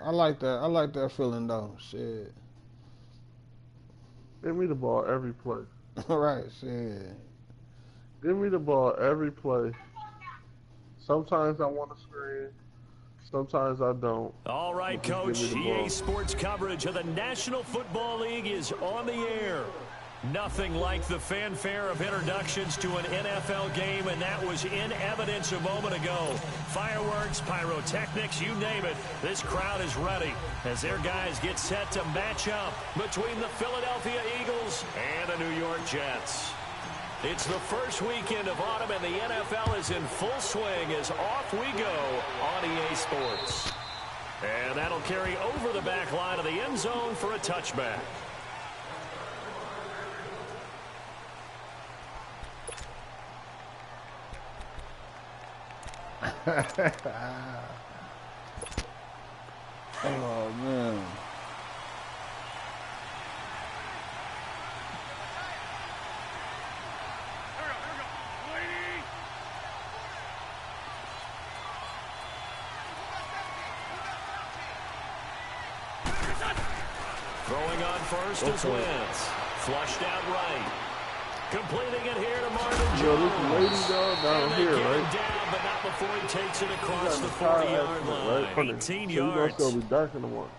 I like that. I like that feeling though. Shit. Give me the ball every play. All right. Shit. Give me the ball every play. Sometimes I want to screen. Sometimes I don't. All right, Coach. EA Sports coverage of the National Football League is on the air. Nothing like the fanfare of introductions to an NFL game, and that was in evidence a moment ago. Fireworks, pyrotechnics, you name it. This crowd is ready as their guys get set to match up between the Philadelphia Eagles and the New York Jets. It's the first weekend of autumn, and the NFL is in full swing as off we go on EA Sports. And that'll carry over the back line of the end zone for a touchback. Oh man. Throwing on first is Wentz. Flushed out right. Completing it here to Marvin Jones. Yo, this lady down here, right? Down, but not before he takes it across the 40-yard line. Right? 18 so yards. You're going to be dark in the morning.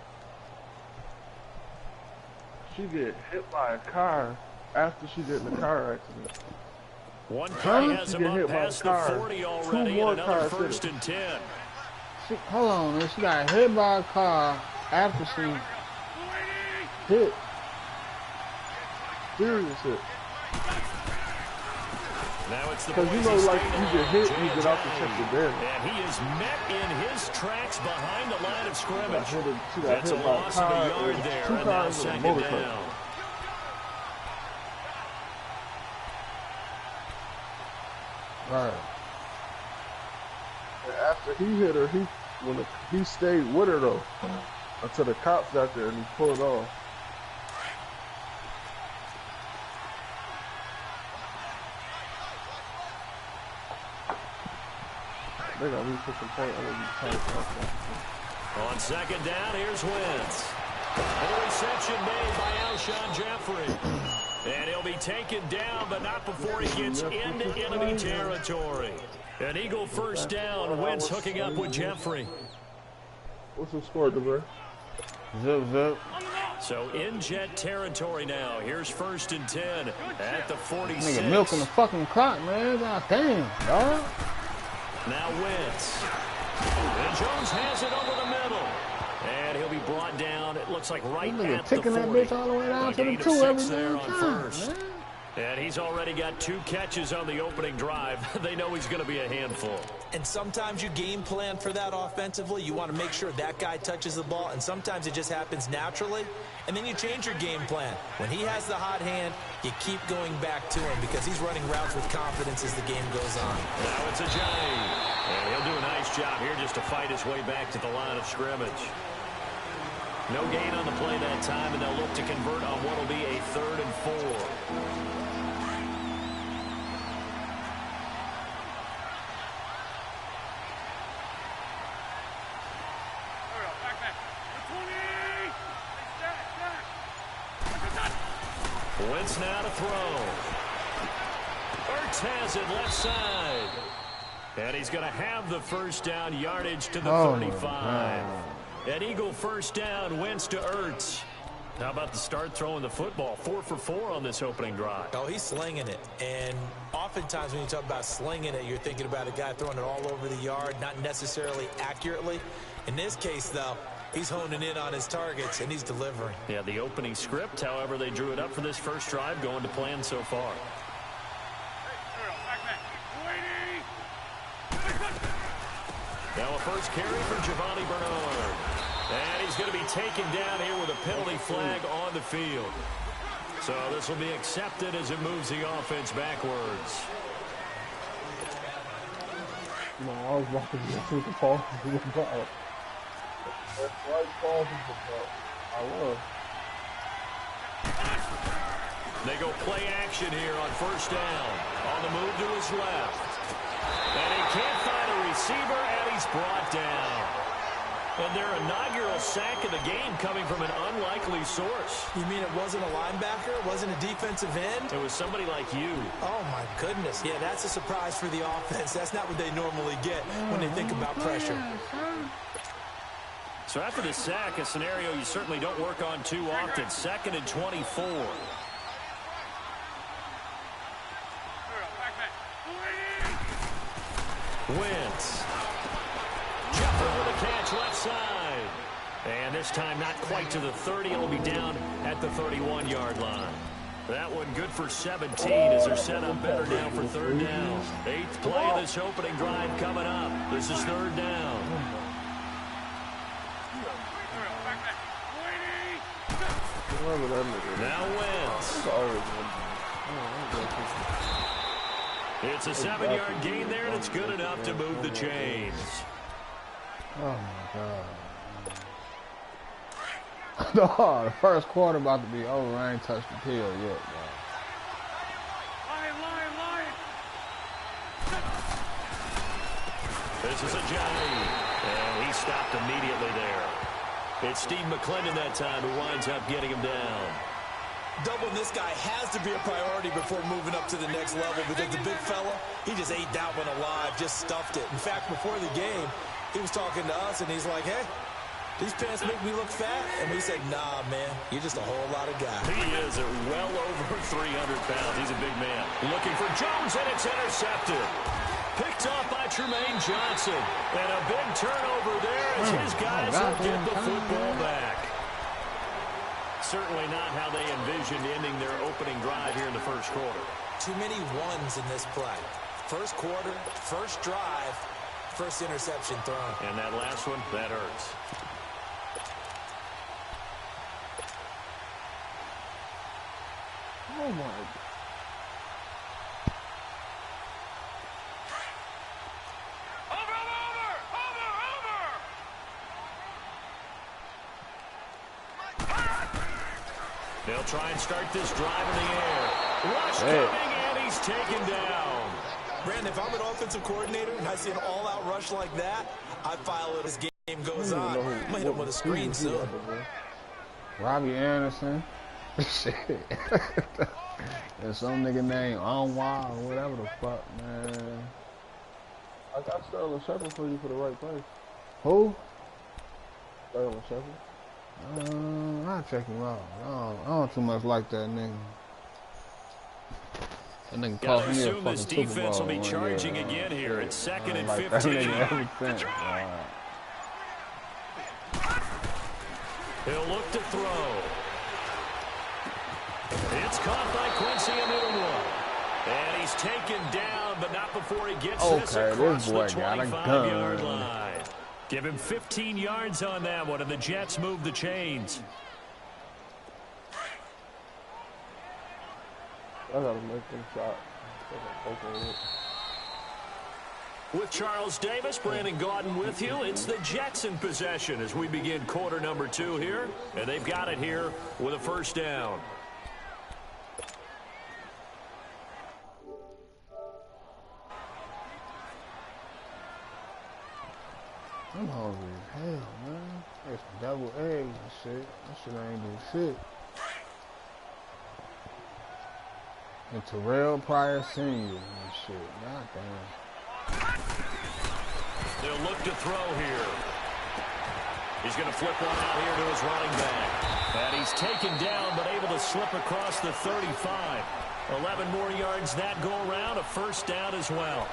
She get hit by a car after she get in a car accident. One play has him up past the 40 already, and another first and 10. Hold on, she got hit by a car after she hit. Serious hit. Now it's the because you know, like you get hit, you get off the check the damage. And he is met in his tracks behind the line of scrimmage. That's a loss of a yard there, and now second down. Right. And after he hit her, he stayed with her though until the cops got there and he pulled off. They got me pushing point. On second down, here's Wentz. And a reception made by Alshon Jeffrey. And he'll be taken down, but not before he gets into enemy territory. An Eagle first down. Wentz hooking up with Jeffrey. What's the score, DeVer? Zip, zip. So in Jet territory now. Here's first and 10 at the 46. Nigga milking the fucking clock, man. God damn, dog. Now Wentz. And Jones has it over the middle. And he'll be brought down, it looks like right at the 40. That bitch all the way down to the 2 every there on first. Man. And he's already got 2 catches on the opening drive. They know he's going to be a handful. And sometimes you game plan for that offensively. You want to make sure that guy touches the ball, and sometimes it just happens naturally. And then you change your game plan. When he has the hot hand, you keep going back to him because he's running routes with confidence as the game goes on. Now it's a Johnny. And he'll do a nice job here just to fight his way back to the line of scrimmage. No gain on the play that time, and they'll look to convert on what will be a 3rd and 4. Wentz now to throw. Ertz has it left side. And he's going to have the first down, yardage to the 35. An Eagle first down, Wentz to Ertz. How about the start throwing the football? 4 for 4 on this opening drive. Oh, he's slinging it. And oftentimes when you talk about slinging it, you're thinking about a guy throwing it all over the yard, not necessarily accurately. In this case, though, he's honing in on his targets, and he's delivering. Yeah, the opening script, however, they drew it up for this first drive, going to plan so far. Now a first carry for Giovanni Bernard. And he's going to be taken down here with a penalty flag on the field. So this will be accepted as it moves the offense backwards. No, I was walking to the ball. That's right, ball. I was. They go play action here on first down. On the move to his left. And he can't find a receiver, and he's brought down. And their inaugural sack of the game coming from an unlikely source. You mean it wasn't a linebacker? It wasn't a defensive end? It was somebody like you. Oh, my goodness. Yeah, that's a surprise for the offense. That's not what they normally get when they think about pressure. So after the sack, a scenario you certainly don't work on too often. 2nd and 24. Wentz. Jumper with a catch left side. And this time not quite to the 30. It'll be down at the 31-yard line. That one good for 17 as they're set up better now for 3rd down. 8th play of this opening drive coming up. This is 3rd down. Now Wentz. It's a 7-yard gain there, and it's good enough to move the chains. Oh, my God. No, the first quarter about to be over. I ain't touched the pill yet, bro. This is a Johnny, and he stopped immediately there. It's Steve McClendon that time who winds up getting him down. Doubling this guy has to be a priority before moving up to the next level because the big fella, he just ate that one alive, just stuffed it. In fact, before the game, he was talking to us, and he's like, hey, these pants make me look fat. And we said, nah, man, you're just a whole lot of guy. He is at well over 300 pounds. He's a big man. Looking for Jones, and it's intercepted. Picked off by Tremaine Johnson. And a big turnover there as his guys will get the football back. Certainly not how they envisioned ending their opening drive here in the first quarter. Too many ones in this play. First quarter, first drive, first interception thrown. And that last one, that hurts. Oh, my God. They'll try and start this drive in the air. Rush coming, and he's taken down. Brandon, if I'm an offensive coordinator and I see an all-out rush like that, I file it as game goes on. I'm going to hit him with a screen soon. Robbie Anderson. Shit. There's some nigga named Anwar or whatever the fuck, man. I got Sterling Shepard for you for the right place. Who? Sterling Shepard. I'll check him out. I don't too much like that nigga. That nigga cost me a fucking this defense will be charging again here. It's 2nd and 15. He'll look to throw. It's caught by Quincy Enunwa. And he's taken down, but not before he gets this across the 25-yard line. Give him 15 yards on that one, and the Jets move the chains. I gotta make them shot. With Charles Davis, Brandon Gaudin with you. It's the Jets in possession as we begin quarter number 2 here. And they've got it here with a first down. I'm hungry as hell, man. There's some double eggs and shit. That shit ain't do shit. And Terrell Pryor Sr. and shit. God damn. They'll look to throw here. He's going to flip one out here to his running back. And he's taken down, but able to slip across the 35. 11 more yards that go around. A first down as well.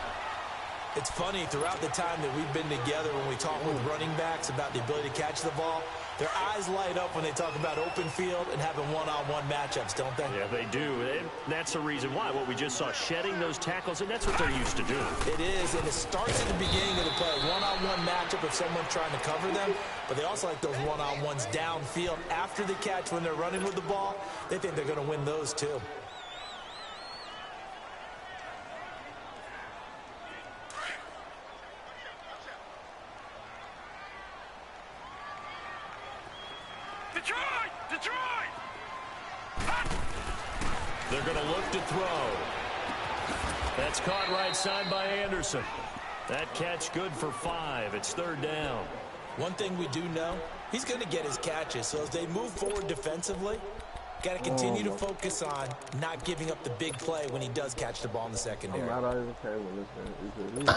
It's funny, throughout the time that we've been together, when we talk with running backs about the ability to catch the ball, their eyes light up when they talk about open field and having one-on-one matchups, don't they? Yeah, they do. And that's the reason why. What we just saw, shedding those tackles, and that's what they're used to doing. It is, and it starts at the beginning of the play. One-on-one matchup if someone's trying to cover them, but they also like those one-on-ones downfield after the catch when they're running with the ball. They think they're going to win those too. They're going to look to throw. That's caught right side by Anderson. That catch good for 5. It's 3rd down. One thing we do know, he's going to get his catches. So as they move forward defensively, got to continue to focus on not giving up the big play when he does catch the ball in the secondary. I'm not even okay with this,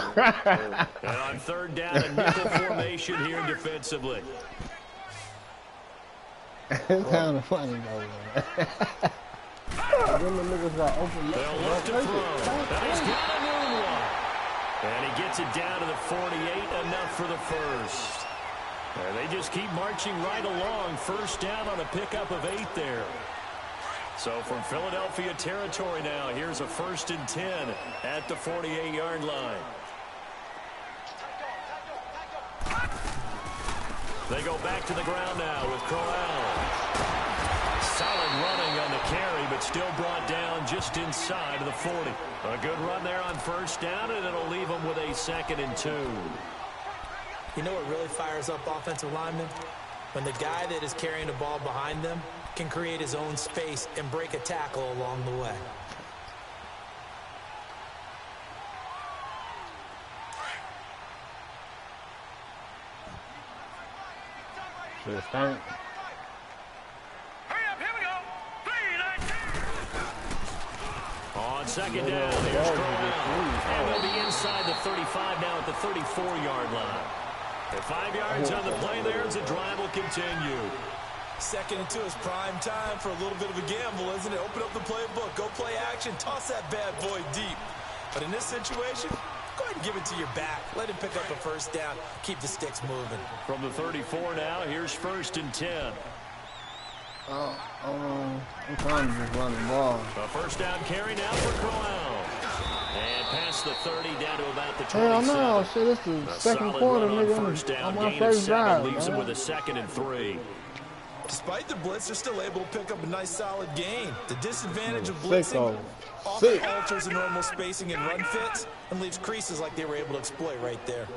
And on third down, a nickel formation here defensively. It's kind of funny, though, man. Them niggas got open looks. They'll look to throw. And he's got a new one. And he gets it down to the 48, enough for the first. And they just keep marching right along. First down on a pickup of 8 there. So from Philadelphia territory now, here's a 1st and 10 at the 48-yard line. They go back to the ground now with Corral. Solid running on the carry, but still brought down just inside of the 40. A good run there on first down, and it'll leave them with a 2nd and 2. You know what really fires up offensive linemen? When the guy that is carrying the ball behind them can create his own space and break a tackle along the way. On second down, here's Corral. And they'll be inside the 35 now at the 34-yard line. At 5 yards on the play there as the drive will continue. 2nd and 2 is prime time for a little bit of a gamble, isn't it? Open up the playbook, go play action, toss that bad boy deep. But in this situation, go ahead and give it to your back. Let him pick up a first down, keep the sticks moving. From the 34 now, here's 1st and 10. I'm trying to just run the ball. A first down carry now for Corral. And past the 30 down to about the 27. Hell no, shit, this is the second quarter, nigga. First down, On my gain first of 7 drive, leaves them man. with a 2nd and 3. Despite the blitz, they're still able to pick up a nice solid gain. The disadvantage of Sick, blitzing though. often Sick. alters the normal spacing and run fits and leaves creases like they were able to exploit right there.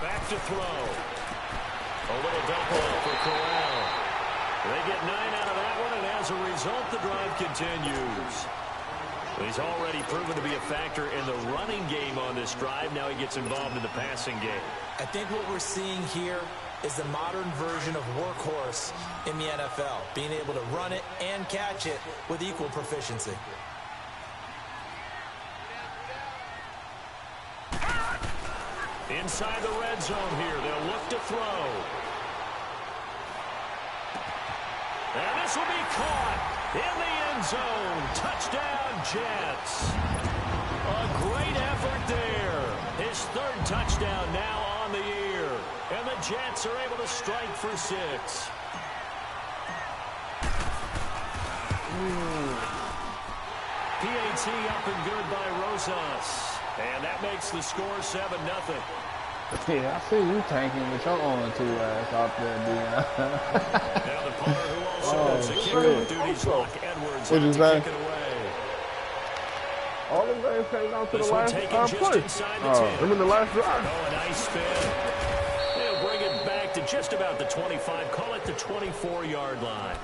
Back to throw. A little dump off for Corral. They get 9 out of that one, and as a result, the drive continues. He's already proven to be a factor in the running game on this drive. Now he gets involved in the passing game. I think what we're seeing here is the modern version of workhorse in the NFL, being able to run it and catch it with equal proficiency. Inside the red zone here, they'll look to throw. And this will be caught in the end zone. Touchdown, Jets. A great effort there. His 3rd touchdown now on the year. And the Jets are able to strike for 6. PAT up and good by Rosas. And that makes the score 7-0. Yeah, I see you tanking with your on 2 ass out there, Dion. Now the punter who also has the kickoff duties, Lock Edwards, What'd you to say? kick it away. All the games came down to This the one last taken just push. inside the 10. Them in the last drive. Oh, a nice spin. They'll bring it back to just about the 25. Call it the 24-yard line.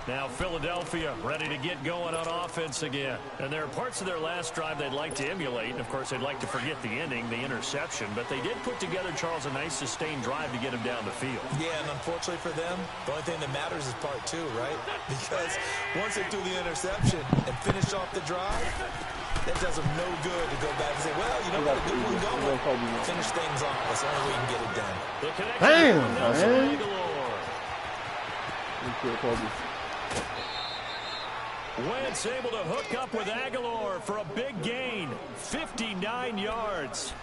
Now Philadelphia ready to get going on offense again. And there are parts of their last drive they'd like to emulate. And, of course, they'd like to forget the ending, the interception. But they did put together, Charles, a nice sustained drive to get him down the field. Yeah, and unfortunately for them, the only thing that matters is part 2, right? Because once they threw the interception and finished off the drive, that does them no good to go back and say, well, you know, got a good one going. Finish things off. That's the only way you can get it done. The connection Damn, from Nelson man. Aguilar. Wentz able to hook up with Aguilar for a big gain, 59 yards.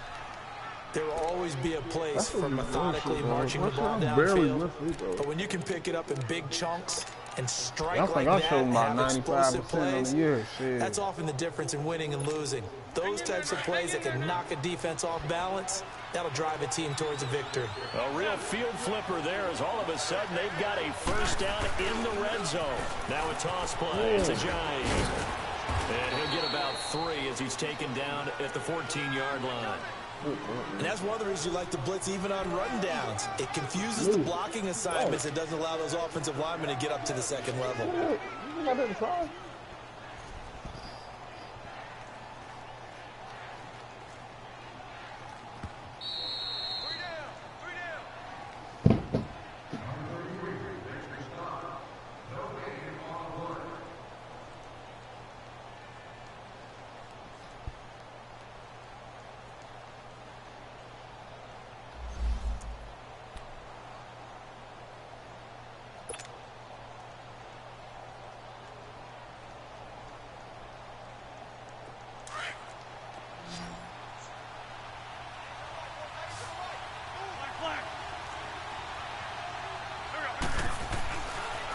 There will always be a place for methodically marching the ball downfield. But when you can pick it up in big chunks and strike like that and have explosive plays, that's often the difference in winning and losing. Those types of plays that can knock a defense off balance, that'll drive a team towards a victory. A real field flipper there as all of a sudden they've got a first down in the red zone. Now a toss play. It's a Giant. And he'll get about 3 as he's taken down at the 14-yard line. And that's one of the reasons you like to blitz even on run downs. It confuses the blocking assignments. It doesn't allow those offensive linemen to get up to the second level.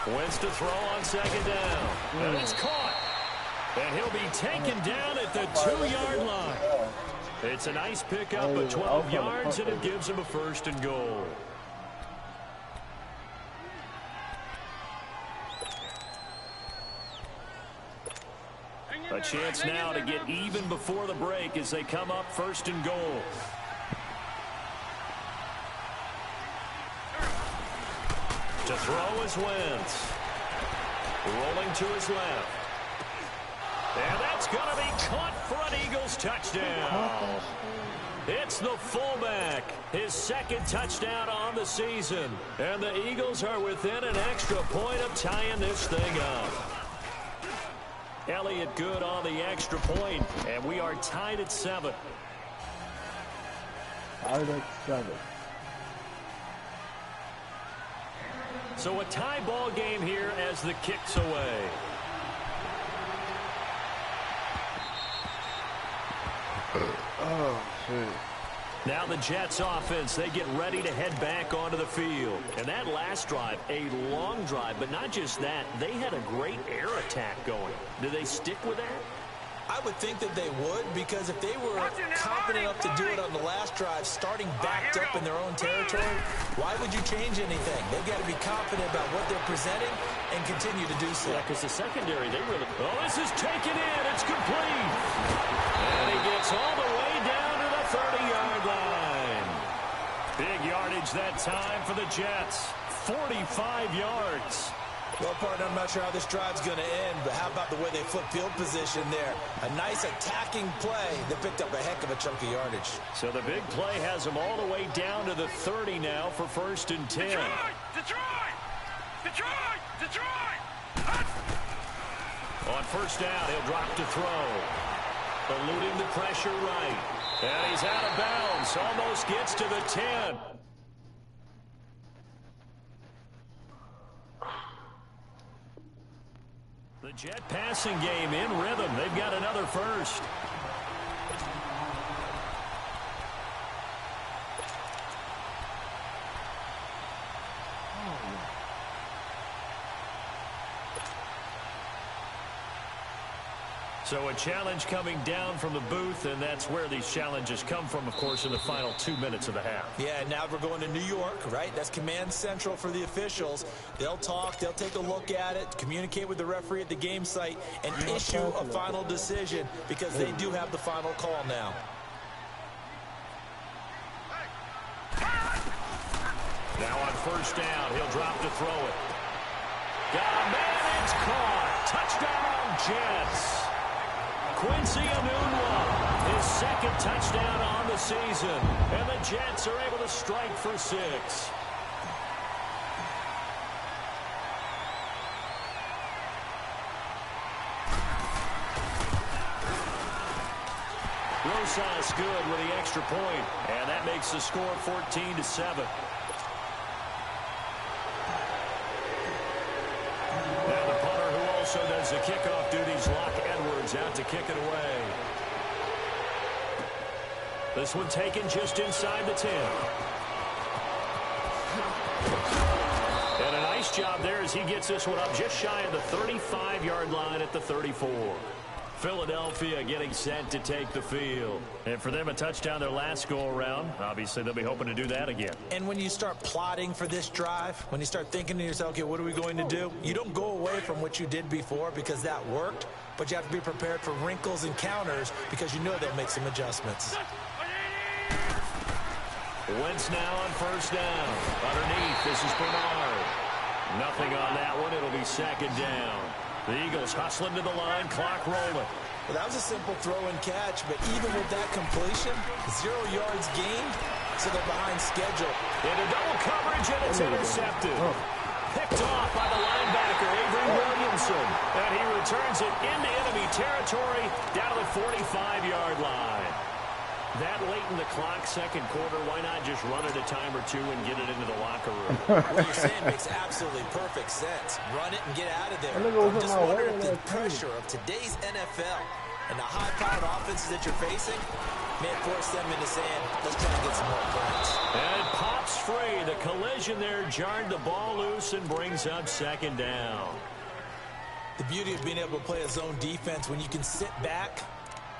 Wentz to throw on second down. And it's caught. And he'll be taken down at the 2-yard line. It's a nice pickup of 12 yards, and it gives him a 1st and goal. A chance now to get even before the break as they come up 1st and goal. To throw is Wentz. Rolling to his left. And that's going to be caught for an Eagles touchdown. It's the fullback, his 2nd touchdown on the season. And the Eagles are within an extra point of tying this thing up. Elliott good on the extra point, and we are tied at 7. Tied at 7. So a tie ball game here as the kick's away. Oh, shit. Now the Jets offense, they get ready to head back onto the field. And that last drive, a long drive, but not just that, they had a great air attack going. Do they stick with that? I would think that they would, because if they were confident enough to do it on the last drive, starting backed up in their own territory, why would you change anything? They've got to be confident about what they're presenting and continue to do so. Yeah, because the secondary, they really... Oh, this is taken in. It's complete. And he gets all the way down to the 30-yard line. Big yardage that time for the Jets. 45 yards. Well, partner, I'm not sure how this drive's going to end, but how about the way they flip field position there? A nice attacking play that picked up a heck of a chunk of yardage. So the big play has them all the way down to the 30 now for 1st and 10. Detroit! On 1st down, he'll drop to throw. Eluding the pressure right. And he's out of bounds. Almost gets to the 10. The Jet passing game in rhythm. They've got another 1st. So a challenge coming down from the booth, and that's where these challenges come from, of course, in the final 2 minutes of the half. Yeah, now we're going to New York, right? That's command central for the officials. They'll talk, they'll take a look at it, communicate with the referee at the game site, and issue a final decision because they do have the final call now. Now on 1st down, he'll drop to throw it. Got a man, it's caught. Touchdown, Jets. Quincy Enunwa, his 2nd touchdown on the season. And the Jets are able to strike for 6. Rosas good with the extra point. And that makes the score 14-7. Now the punter who also does the kickoff duties, Locke Edwards, out to kick it away. This one taken just inside the 10. And a nice job there as he gets this one up just shy of the 35-yard line at the 34. Philadelphia getting set to take the field. And for them, a touchdown their last go-around. Obviously, they'll be hoping to do that again. And when you start plotting for this drive, when you start thinking to yourself, okay, what are we going to do? You don't go away from what you did before because that worked, but you have to be prepared for wrinkles and counters because you know they'll make some adjustments. Wentz now on 1st down. Underneath, this is Bernard. Nothing on that one. It'll be 2nd down. The Eagles hustling to the line, clock rolling. Well, that was a simple throw and catch, but even with that completion, 0 yards gained, so they're behind schedule. Into double coverage, and it's intercepted. Picked off by the linebacker, Avery Williamson. And he returns it into enemy territory down to the 45-yard line. That late in the clock, 2nd quarter, why not just run it a time or two and get it into the locker room? What you're saying makes absolutely perfect sense. Run it and get out of there. I'm just wondering if the pressure of today's NFL and the high-powered offenses that you're facing may force them into saying, let's try to get some more points. And it pops free. The collision there jarred the ball loose and brings up second down. The beauty of being able to play a zone defense when you can sit back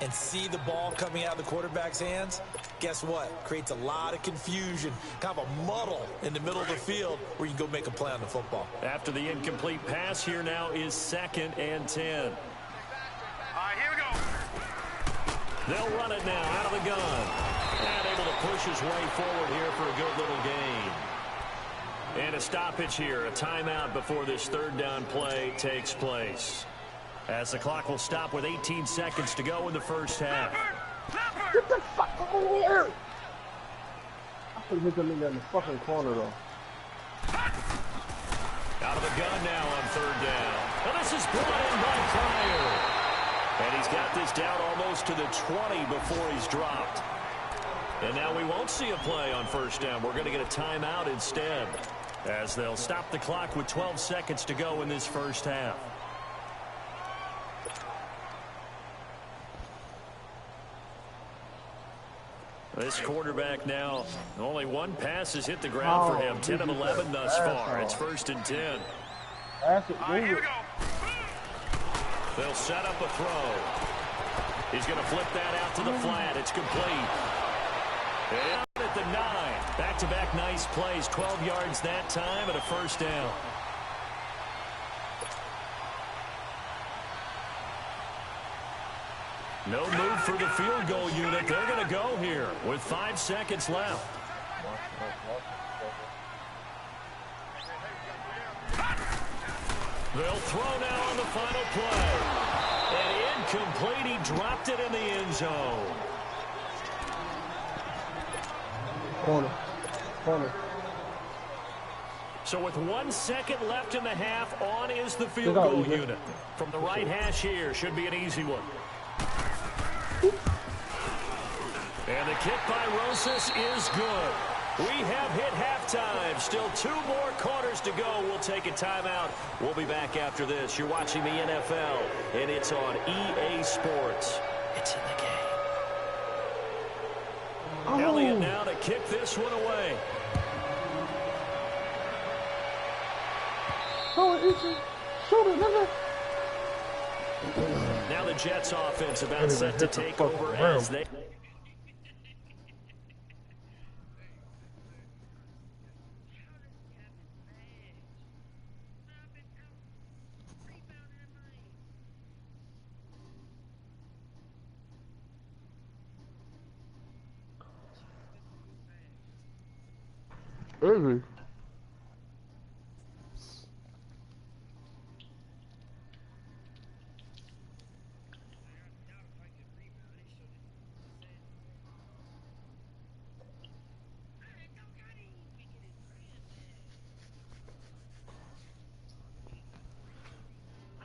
and see the ball coming out of the quarterback's hands, guess what? Creates a lot of confusion, kind of a muddle in the middle of the field where you can go make a play on the football. After the incomplete pass, here now is 2nd and 10. All right, here we go. They'll run it now out of the gun. And able to push his way forward here for a good little gain. And a stoppage here, a timeout before this 3rd down play takes place. As the clock will stop with 18 seconds to go in the first half. Get the fuck over here! I could hit the nigga in the fucking corner, though. Out of the gun now on 3rd down. And this is brought in by Pryor. And he's got this down almost to the 20 before he's dropped. And now we won't see a play on 1st down. We're going to get a timeout instead, as they'll stop the clock with 12 seconds to go in this first half. This quarterback now, only one pass has hit the ground for him. 10 of 11 thus far. It's 1st and 10. All right, here we go. They'll set up a throw. He's going to flip that out to the flat. It's complete. And at the 9. Back-to-back nice plays. 12 yards that time and a 1st down. No move for the field goal unit. They're going to go here with 5 seconds left. They'll throw now on the final play. And incomplete. He dropped it in the end zone. Corner. So with 1 second left in the half, on is the field goal unit. From the right hash here, should be an easy one. And the kick by Rosas is good. We have hit halftime. Still 2 more quarters to go. We'll take a timeout. We'll be back after this. You're watching the NFL, and it's on EA Sports. It's in the game. Elliott now to kick this one away. Now the Jets offense about set to take over as they... Easy.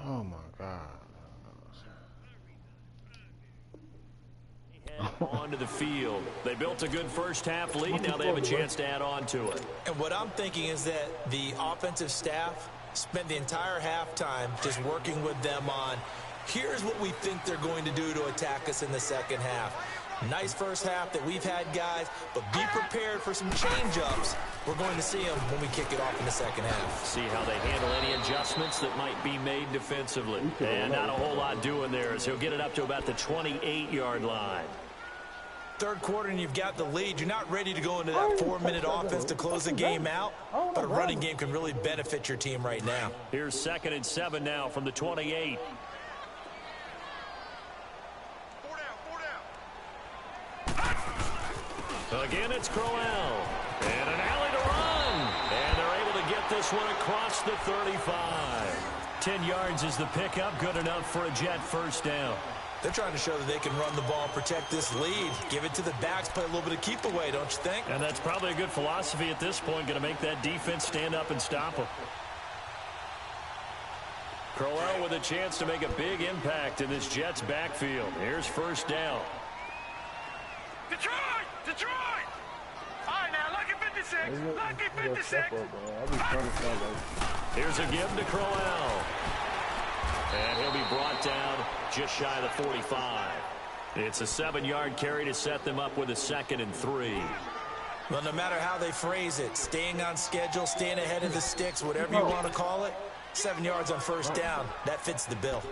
Oh my God. Onto the field. They built a good first half lead. Now they have a chance to add on to it. And what I'm thinking is that the offensive staff spent the entire halftime just working with them on, here's what we think they're going to do to attack us in the second half. Nice first half that we've had, guys, but be prepared for some change-ups. We're going to see them when we kick it off in the second half. See how they handle any adjustments that might be made defensively. And not a whole lot doing there as he'll get it up to about the 28-yard line. Third quarter and you've got the lead. You're not ready to go into that 4-minute offense to close the game out, but a running game can really benefit your team right now. Here's 2nd and 7 now from the 28. Again, it's Crowell. And an alley to run. And they're able to get this one across the 35. 10 yards is the pickup. Good enough for a Jet first down. They're trying to show that they can run the ball, protect this lead, give it to the backs, play a little bit of keep away, don't you think? And that's probably a good philosophy at this point, going to make that defense stand up and stop them. Crowell with a chance to make a big impact in this Jets backfield. Here's first down. Detroit! Detroit! All right, now, lucky 56. Lucky 56. Here's a give to Crowell. And he'll be brought down just shy of the 45. It's a 7-yard carry to set them up with a 2nd and 3. Well, no matter how they phrase it, staying on schedule, staying ahead of the sticks, whatever you want to call it, 7 yards on first down, that fits the bill.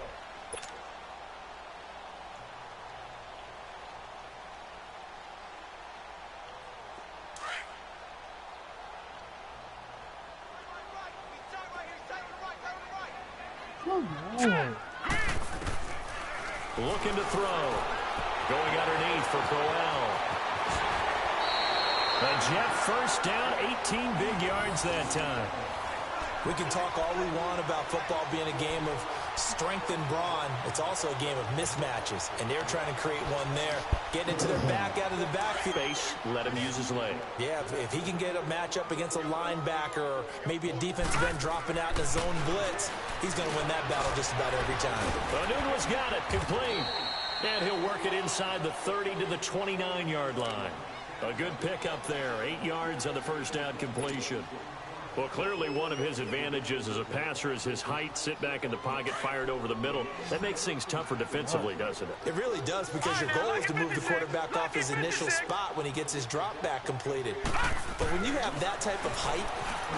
Looking to throw. Going underneath for Crowell. A Jet first down, 18 big yards that time. We can talk all we want about football being a game of strength and brawn. It's also a game of mismatches, and they're trying to create one there. Get into their back out of the backfield. Space, let him use his leg. Yeah, if he can get a matchup against a linebacker or maybe a defensive end dropping out in a zone blitz, he's going to win that battle just about every time. Onunua's got it, complete. And he'll work it inside the 30 to the 29-yard line. A good pickup there, 8 yards on the first down completion. Well, clearly one of his advantages as a passer is his height, sit back in the pocket, fired over the middle. That makes things tougher defensively, doesn't it? It really does, because your goal is to move the quarterback off his initial spot when he gets his drop back completed. But when you have that type of height,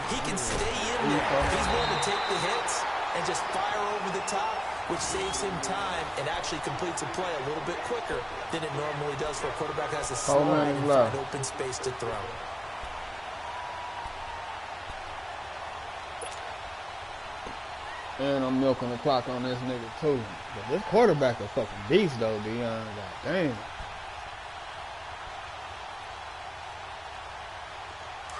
he can stay in there. He's willing to take the hits and just fire over the top, which saves him time and actually completes a play a little bit quicker than it normally does for a quarterback that has a slide and find open space to throw. And I'm milking the clock on this nigga too. But this quarterback a fucking beast though, Dion. God damn.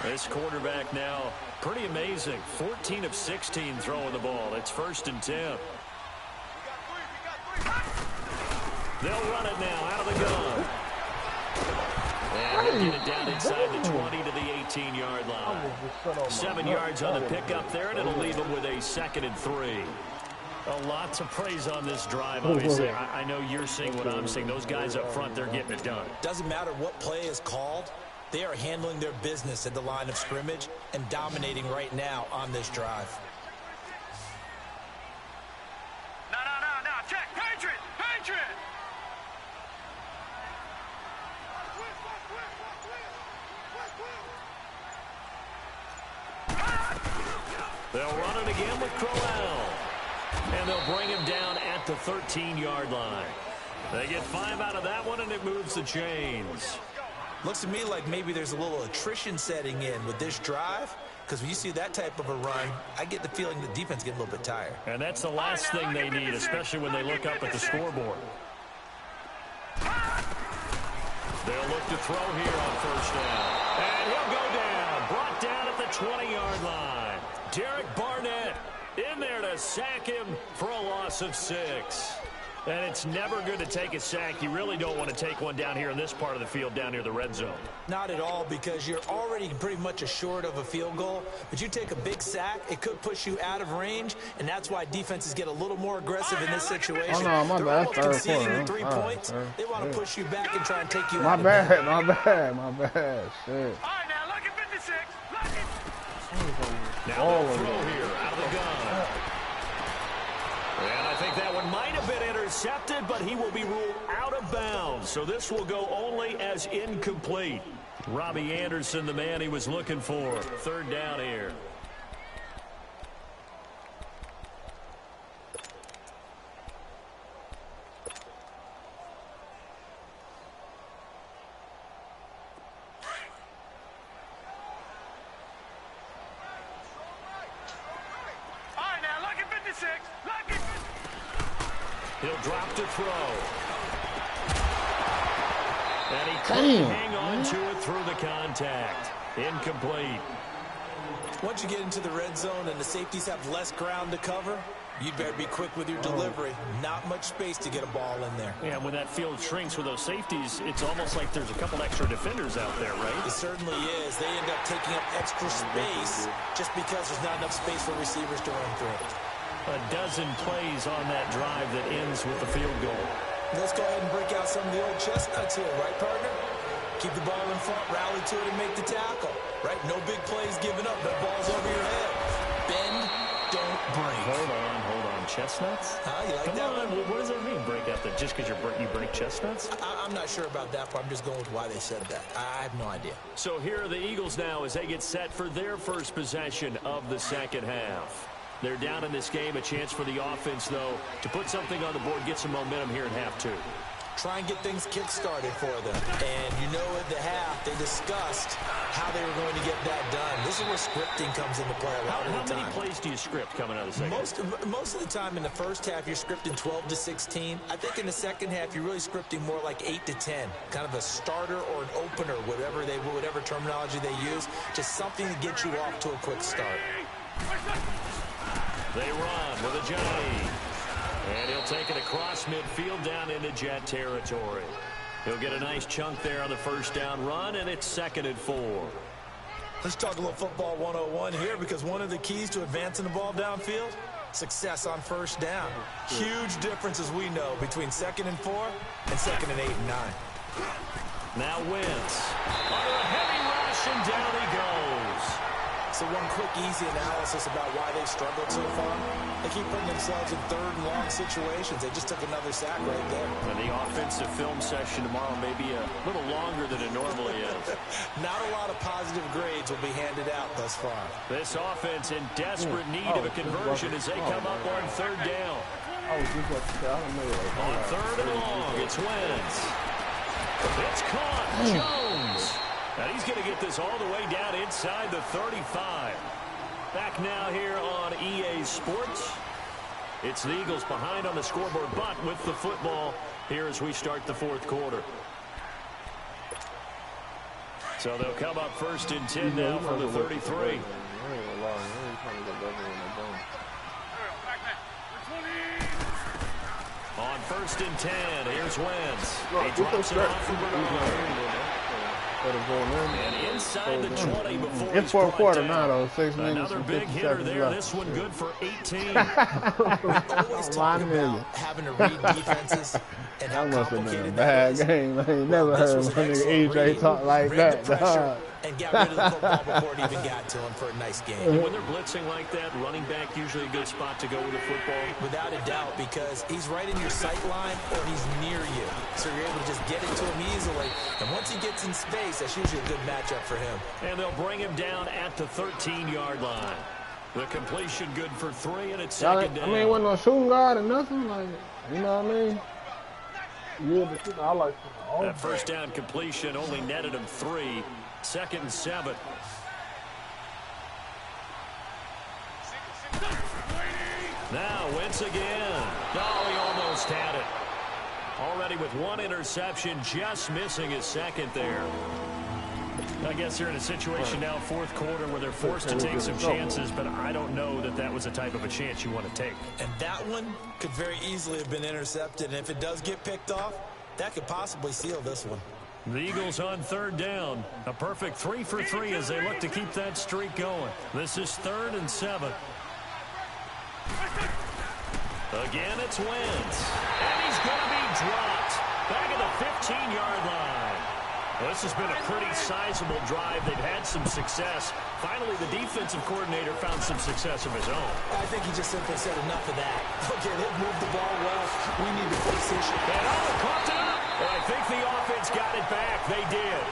This quarterback now, pretty amazing. 14 of 16 throwing the ball. It's 1st and 10. They'll run it now out of the gun. And they'll get it down inside the 20 to the 18-yard line. 7 yards on the pickup there, and it'll leave them with a 2nd and 3. A lot to praise on this drive, obviously. I know you're seeing what I'm seeing. Those guys up front, they're getting it done. Doesn't matter what play is called. They are handling their business at the line of scrimmage and dominating right now on this drive. No, check, Patriot! They'll run it again with Crowell. And they'll bring him down at the 13-yard line. They get 5 out of that one, and it moves the chains. Looks to me like maybe there's a little attrition setting in with this drive, because when you see that type of a run, I get the feeling the defense getting a little bit tired. And that's the last thing they need, especially when they look up at the scoreboard. They'll look to throw here on first down. And he'll go down, brought down at the 20-yard line. Derek Barnett in there to sack him for a loss of 6. And it's never good to take a sack. You really don't want to take one down here in this part of the field, down near the red zone. Not at all, because you're already pretty much assured of a field goal. But you take a big sack, it could push you out of range, and that's why defenses get a little more aggressive in this situation. Oh, no, my bad. They're almost conceding the 3 points. They want to push you back and try and take you out. My bad. Shit. All right, now, lucky 56. Now they'll throw here out of the gun. And I think that one might have been intercepted, but he will be ruled out of bounds. So this will go only as incomplete. Robbie Anderson, the man he was looking for. 3rd down here. He'll drop to throw. And he couldn't hang on to it through the contact. Incomplete. Once you get into the red zone and the safeties have less ground to cover, you'd better be quick with your delivery. Not much space to get a ball in there. Yeah, when that field shrinks with those safeties, it's almost like there's a couple extra defenders out there, right? It certainly is. They end up taking up extra space just because there's not enough space for receivers to run through. A dozen plays on that drive that ends with the field goal. Let's go ahead and break out some of the old chestnuts here, right, partner? Keep the ball in front, rally to it, and make the tackle, right? No big plays given up, no balls over your head. Bend, don't break. Hold on. Chestnuts? You like Come that on. one? What does that mean, break out the, just because you break chestnuts? I'm not sure about that part. I'm just going with why they said that. I have no idea. So here are the Eagles now as they get set for their first possession of the second half. They're down in this game. A chance for the offense, though, to put something on the board, get some momentum here in half two. Try and get things kick-started for them. And you know at the half, they discussed how they were going to get that done. This is where scripting comes into play a lot of the time. How many plays do you script coming out of the second half? Most of the time in the first half, you're scripting 12 to 16. I think in the second half, you're really scripting more like 8 to 10. Kind of a starter or an opener, whatever terminology they use. Just something to get you off to a quick start. They run with a Johnny. And he'll take it across midfield down into Jet territory. He'll get a nice chunk there on the first down run, and it's 2nd and 4. Let's talk a little football 101 here, because one of the keys to advancing the ball downfield, success on first down. Huge difference, as we know, between 2nd and 4 and 2nd and 8 and 9. Now Wentz under a heavy rush, and down he goes. So one quick, easy analysis about why they've struggled so far. They keep putting themselves in 3rd and long situations. They just took another sack right there. And the offensive film session tomorrow may be a little longer than it normally is. Not a lot of positive grades will be handed out thus far. This offense in desperate need of a conversion as they come up on 3rd down. On 3rd and long, it's Wentz. It's caught. Jones. And he's going to get this all the way down inside the 35. Back now here on EA Sports. It's the Eagles behind on the scoreboard, but with the football here as we start the 4th quarter. So they'll come up 1st and 10 now from the 33. On 1st and 10, here's Wentz. He drops it off for Bernard. And inside the 20 before it's 4th quarter now, though. 6 minutes. Another big hitter there. Left. This one good for 18. Always talk about having to read defenses and how complicated that was. Bad game. I ain't never heard my nigga EJ talk like that. And got rid of the football before it even got to him for a nice game. And when they're blitzing like that, running back usually a good spot to go with the football. Without a doubt, because he's right in your sight line or he's near you. So you're able to just get it to him easily. And once he gets in space, that's usually a good matchup for him. And they'll bring him down at the 13-yard line. The completion good for 3, and it's 2nd down. I mean, wasn't no shooting guard or nothing. Like, you know what I mean? Yeah, but I like that first down completion only netted him 3. 2nd and 7. Now Wentz again. Oh, he almost had it. Already with 1 interception, just missing his 2nd there. I guess they're in a situation now, 4th quarter, where they're forced to take some chances, but I don't know that that was the type of a chance you want to take. And that one could very easily have been intercepted, and if it does get picked off, that could possibly seal this one. The Eagles on 3rd down. A perfect 3 for 3 as they look to keep that streak going. This is 3rd and 7. Again, it's Wentz. And he's going to be dropped. Back at the 15-yard line. Well, this has been a pretty sizable drive. They've had some success. Finally, the defensive coordinator found some success of his own. I think he just simply said enough of that. Okay, they've moved the ball well. We need to fix this. And caught it up. Well, I think the offense got it back. They did.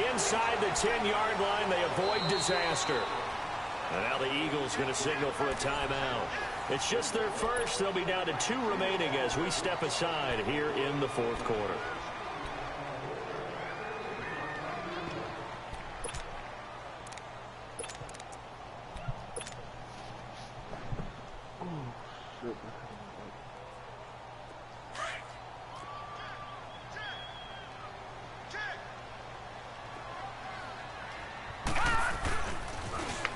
Inside the 10-yard line, they avoid disaster. And now the Eagles going to signal for a timeout. It's just their first. They'll be down to 2 remaining as we step aside here in the 4th quarter.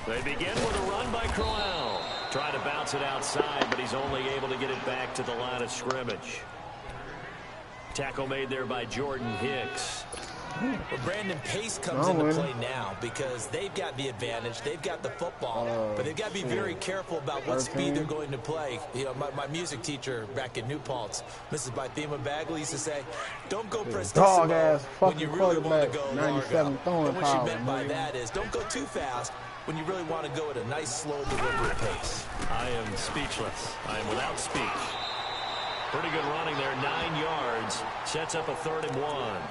They begin with a run by Crowell. Trying to bounce it outside, but he's only able to get it back to the line of scrimmage. Tackle made there by Jordan Hicks. But Brandon, pace comes into play now because they've got the advantage. They've got the football, but they've got to be very careful about what speed they're going to play. You know, my music teacher back in New Paltz, Mrs. Bythema Bagley, used to say, don't go prestissimo when you really want to go largo. And what she meant by that is don't go too fast when you really want to go at a nice, slow, deliberate pace. I am speechless. I am without speech. Pretty good running there, 9 yards. Sets up a 3rd and 1.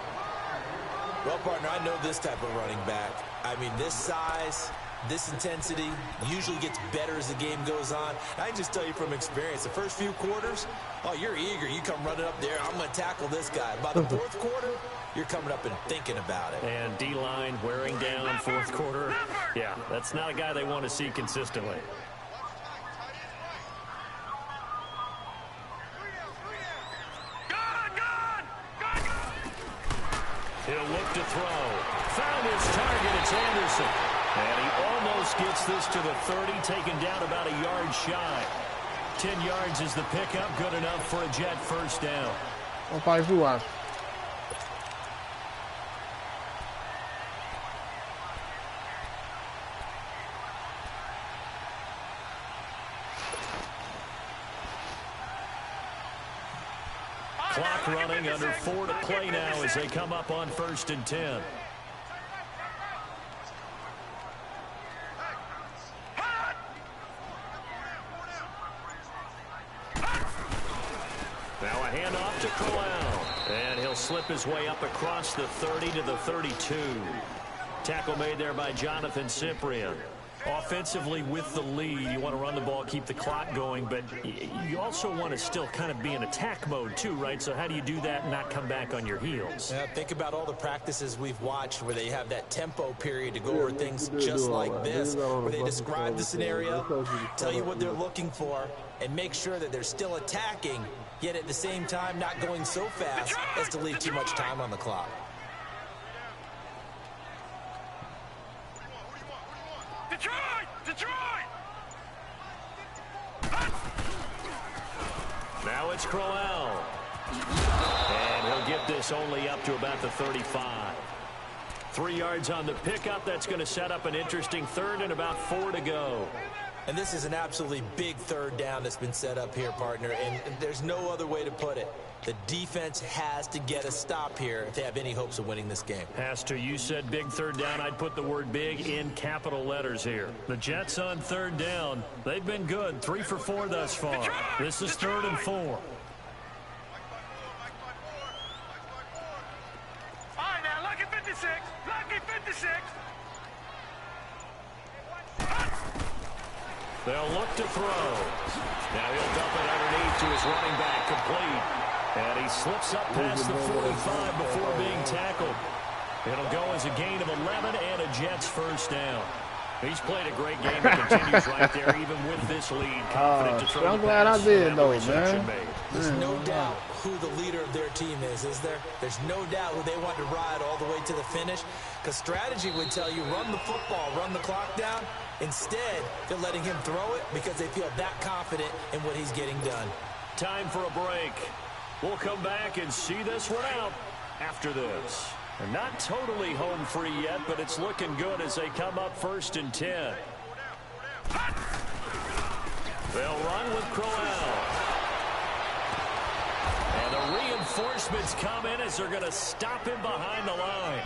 Well, partner, I know this type of running back. I mean, this size, this intensity usually gets better as the game goes on. I can just tell you from experience, the first few quarters, oh, you're eager. You come running up there, I'm going to tackle this guy. By the 4th quarter, you're coming up and thinking about it. And D-line wearing down 4th quarter. Yeah, that's not a guy they want to see consistently. He'll look to throw. Found his target. It's Anderson. And he almost gets this to the 30, taken down about a yard shy. 10 yards is the pickup. Good enough for a Jet first down. Clock running, under 4 to play now as they come up on 1st and 10. Now a handoff to Corral. And he'll slip his way up across the 30 to the 32. Tackle made there by Jonathan Cyprien. Offensively with the lead, you want to run the ball, keep the clock going, but you also want to still kind of be in attack mode too, right? So how do you do that and not come back on your heels? Yeah, think about all the practices we've watched where they have that tempo period to go over things just like this, where they describe the scenario, tell you what they're looking for, and make sure that they're still attacking, yet at the same time not going so fast as to leave too much time on the clock. Now it's Crowell. And he'll get this only up to about the 35. 3 yards on the pickup. That's going to set up an interesting 3rd and about 4 to go. And this is an absolutely big 3rd down that's been set up here, partner, and there's no other way to put it. The defense has to get a stop here if they have any hopes of winning this game. Pastor, you said big 3rd down. I'd put the word big in capital letters here. The Jets on 3rd down. They've been good. 3 for 4 thus far. This is 3rd and 4. All right, now, lucky 56. Lucky 56. They'll look to throw. Now he'll dump it underneath to his running back, complete. And he slips up past the 45 before being tackled. It'll go as a gain of 11 and a Jets first down. He's played a great game and continues right there, even with this lead. Confident to throw. I'm glad I did, though, man. There's no doubt who the leader of their team is there? There's no doubt who they want to ride all the way to the finish. Because strategy would tell you, run the football, run the clock down. Instead, they're letting him throw it because they feel that confident in what he's getting done. Time for a break. We'll come back and see this one out after this. And not totally home free yet, but it's looking good as they come up 1st and 10. They'll run with Crowell. And the reinforcements come in as they're going to stop him behind the line.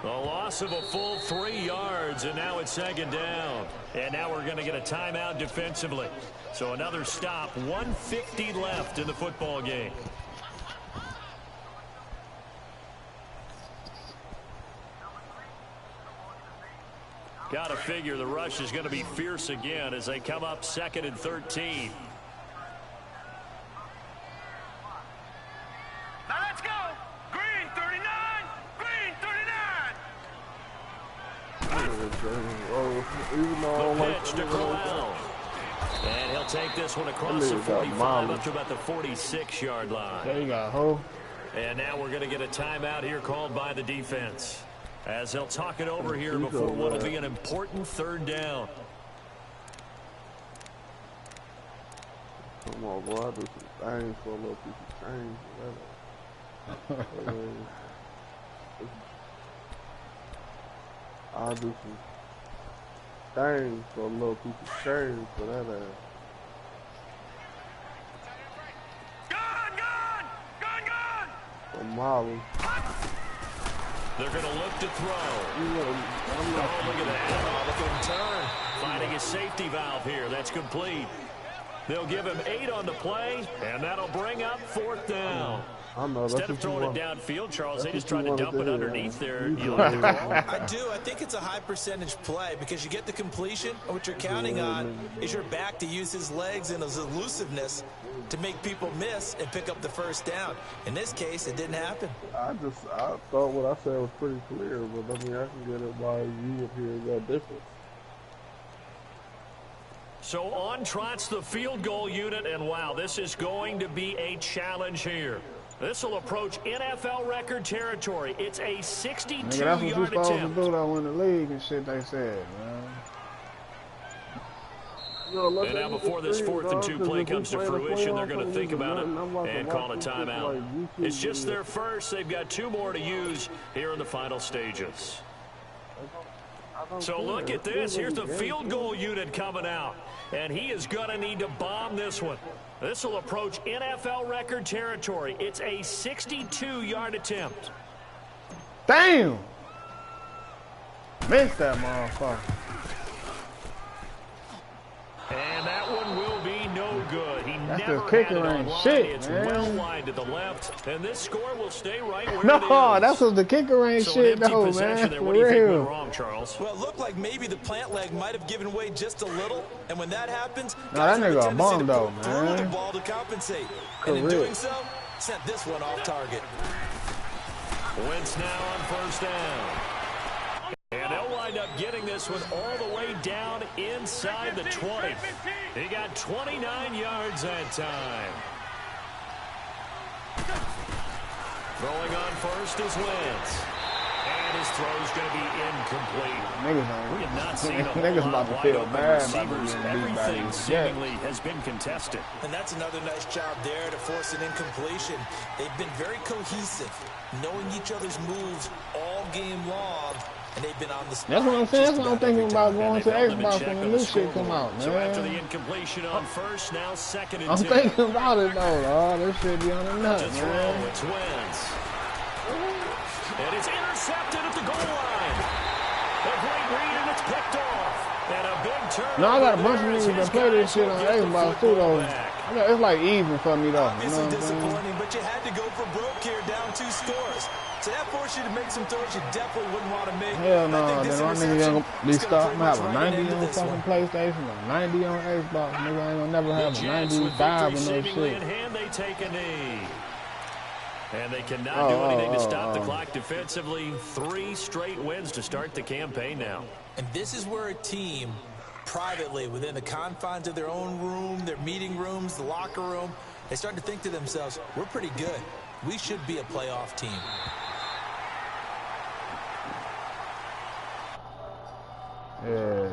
The loss of a full 3 yards, and now it's 2nd down. And now we're going to get a timeout defensively. So another stop, 1:50 left in the football game. Got to figure the rush is going to be fierce again as they come up 2nd and 13. Now let's go. Green 39. Green 39. The pitch to Crowell. And he'll take this one across the 45 up to about the 46-yard line. There you go, ho. And now we're going to get a timeout here called by the defense, as they'll talk it over here before what will be an important 3rd down. Come on, boy. I do some things for a little piece of change. I'll do some things for a little piece of change for that ass. Molly. They're going to look to throw. Oh, look at that. Oh, look at him turn. Finding his safety valve here. That's complete. They'll give him 8 on the play, and that'll bring up 4th down. Instead of throwing it downfield, Charles, they just tried to dump it underneath there. You like the call? I do. I think it's a high percentage play because you get the completion, and what you're counting on is your back to use his legs and his elusiveness to make people miss and pick up the 1st down. In this case, it didn't happen. I thought what I said was pretty clear, but I mean, I can get it why you up here got different. So on trots the field goal unit, and wow, this is going to be a challenge here. This will approach NFL record territory. It's a 62-yard attempt. That's what you're supposed to do though in the league and shit, they said, man. And now before this 4th and 2 play comes to fruition, they're going to think about it and call a timeout. It's just their first. They've got 2 more to use here in the final stages. So look at this. Here's the field goal unit coming out. And he is going to need to bomb this one. This will approach NFL record territory. It's a 62-yard attempt. Damn! Missed that motherfucker. And that one will be no good. He That's never the kicker had it ain't on shit, It's man. well wide to the left. And this score will stay right where it No, is. that's what the kicker ain't So shit an empty though, possession man. there. For What do you think real. went wrong, Charles? Well, it looked like maybe the plant leg might have given way just a little, and when that happens, Nah, guys that have nigga a tendency to bum, though, pull through the man. ball to compensate. For And in real. doing so, sent this one off target. Wentz now on 1st down. And they'll wind up getting this one all the way down inside the 20. He got 29 yards that time. Throwing on 1st is Wentz. And his throw's going to be incomplete. We have not seen a whole Niggas lot about of to wide feel open bad about receivers. being beat by Everything these seemingly has been contested. And that's another nice job there to force an incompletion. They've been very cohesive, knowing each other's moves all game long, and they've been on the spot. That's what I'm saying. That's what I'm thinking about going to They've held them in Xbox check when the on new the shit come scoreboard. out, So after the man. incompletion on 1st, now 2nd and 2. I'm thinking about it though, dog. This shit be on the To nuts, throw, man. it's Wentz. And it's intercepted at the goal line. A great read, and it's picked off. And a big turn. No, I got a bunch of niggas that play this shit on Xbox too, though. It's like even for me, though. You know Obviously what I'm saying? disappointing, but you had to go for broke here, down 2 scores. So that forced you to make some throws you definitely wouldn't want to make. Hell no, I think this then my niggas interception ain't gonna be is gonna stuck. I'm pretty gonna have much a write an 90 end to on this fucking one. PlayStation, a 90 on Xbox. Nigga ain't gonna never have a Jets with 95 victory and no seemingly shit. in hand, they take a knee. And they cannot do anything to stop the clock defensively. 3 straight wins to start the campaign now. And this is where a team, privately, within the confines of their own room, their meeting rooms, the locker room, they start to think to themselves, we're pretty good. We should be a playoff team. Yeah.